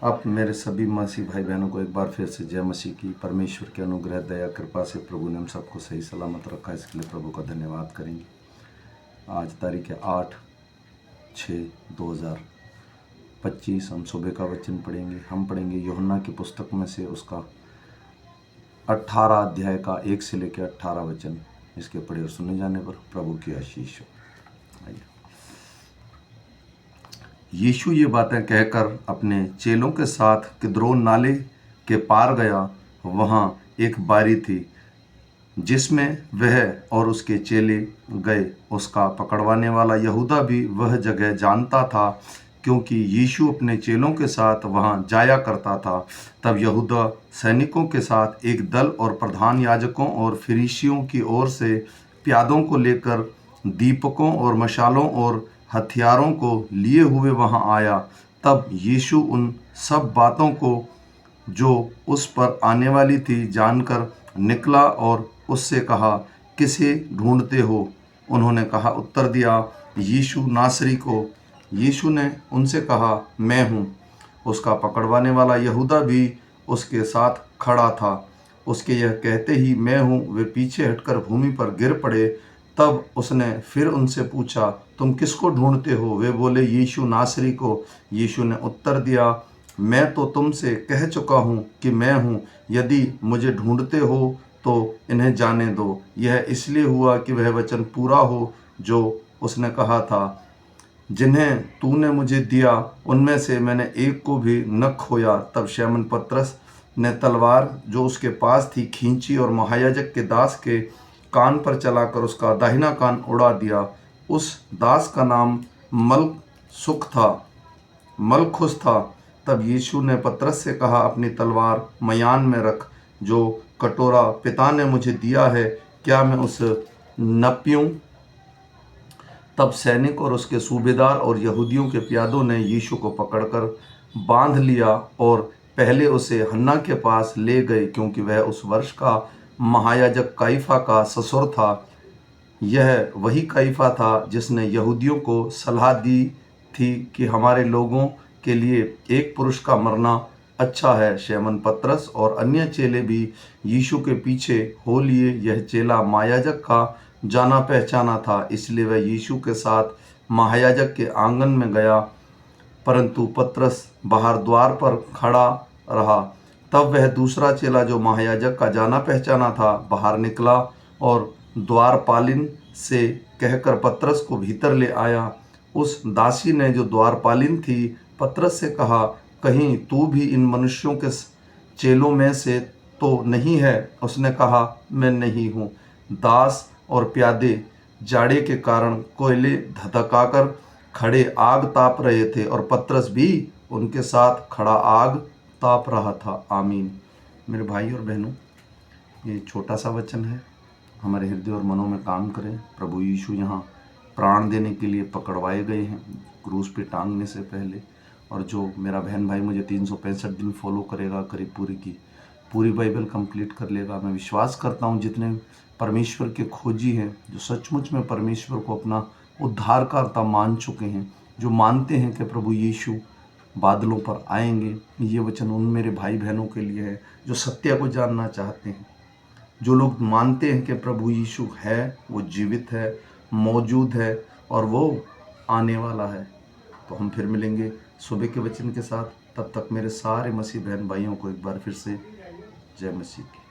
अब मेरे सभी मसीह भाई बहनों को एक बार फिर से जय मसीह की। परमेश्वर के अनुग्रह दया कृपा से प्रभु ने हम सबको सही सलामत रखा, इसके लिए प्रभु का धन्यवाद करेंगे। आज तारीख है 8/6/2025। हम सुबह का वचन पढ़ेंगे। हम पढ़ेंगे यूहन्ना की पुस्तक में से उसका 18 अध्याय का 1 से लेकर 18 वचन। इसके पढ़े और सुने जाने पर प्रभु की आशीष हो। आइए। यीशु ये बातें कहकर अपने चेलों के साथ किद्रोन नाले के पार गया। वहाँ एक बारी थी जिसमें वह और उसके चेले गए। उसका पकड़वाने वाला यहूदा भी वह जगह जानता था, क्योंकि यीशु अपने चेलों के साथ वहाँ जाया करता था। तब यहूदा सैनिकों के साथ एक दल और प्रधान याजकों और फरीसियों की ओर से प्यादों को लेकर दीपकों और मशालों और हथियारों को लिए हुए वहाँ आया। तब यीशु उन सब बातों को जो उस पर आने वाली थी जानकर निकला और उससे कहा, किसे ढूंढते हो? उन्होंने कहा, उत्तर दिया, यीशु नासरी को। यीशु ने उनसे कहा, मैं हूँ। उसका पकड़वाने वाला यहूदा भी उसके साथ खड़ा था। उसके यह कहते ही मैं हूँ वे पीछे हटकर भूमि पर गिर पड़े। तब उसने फिर उनसे पूछा, तुम किसको ढूंढते हो? वे बोले, यीशु नासरी को। यीशु ने उत्तर दिया, मैं तो तुमसे कह चुका हूँ कि मैं हूँ। यदि मुझे ढूंढते हो तो इन्हें जाने दो। यह इसलिए हुआ कि वह वचन पूरा हो जो उसने कहा था, जिन्हें तूने मुझे दिया उनमें से मैंने एक को भी न खोया। तब शमौन पतरस ने तलवार जो उसके पास थी खींची और महायाजक के दास के कान पर चलाकर उसका दाहिना कान उड़ा दिया। उस दास का नाम मलखुस था। तब यीशु ने पतरस से कहा, अपनी तलवार मयान में रख। जो कटोरा पिता ने मुझे दिया है, क्या मैं उस न पीऊं? तब सैनिक और उसके सूबेदार और यहूदियों के प्यादों ने यीशु को पकड़कर बांध लिया और पहले उसे हन्ना के पास ले गए, क्योंकि वह उस वर्ष का महायाजक काइफा का ससुर था। यह वही काइफा था जिसने यहूदियों को सलाह दी थी कि हमारे लोगों के लिए एक पुरुष का मरना अच्छा है। शमौन पतरस और अन्य चेले भी यीशु के पीछे हो लिए। यह चेला महायाजक का जाना पहचाना था, इसलिए वह यीशु के साथ महायाजक के आंगन में गया, परंतु पतरस बाहर द्वार पर खड़ा रहा। तब वह दूसरा चेला जो महायाजक का जाना पहचाना था बाहर निकला और द्वारपालिन से कहकर पतरस को भीतर ले आया। उस दासी ने जो द्वारपालिन थी पतरस से कहा, कहीं तू भी इन मनुष्यों के चेलों में से तो नहीं है? उसने कहा, मैं नहीं हूँ। दास और प्यादे जाड़े के कारण कोयले धधकाकर खड़े आग ताप रहे थे और पतरस भी उनके साथ खड़ा आग ताप रहा था। आमीन। मेरे भाई और बहनों, ये छोटा सा वचन है, हमारे हृदय और मनों में काम करें। प्रभु यीशु यहाँ प्राण देने के लिए पकड़वाए गए हैं क्रूस पे टांगने से पहले। और जो मेरा बहन भाई मुझे 365 दिन फॉलो करेगा, करीब पूरी बाइबल कंप्लीट कर लेगा। मैं विश्वास करता हूँ जितने परमेश्वर के खोजी हैं, जो सचमुच में परमेश्वर को अपना उद्धारकर्ता मान चुके हैं, जो मानते हैं कि प्रभु यीशु बादलों पर आएंगे, ये वचन उन मेरे भाई बहनों के लिए है जो सत्य को जानना चाहते हैं। जो लोग मानते हैं कि प्रभु यीशु है, वो जीवित है, मौजूद है और वो आने वाला है। तो हम फिर मिलेंगे सुबह के वचन के साथ। तब तक मेरे सारे मसीह बहन भाइयों को एक बार फिर से जय मसीह की।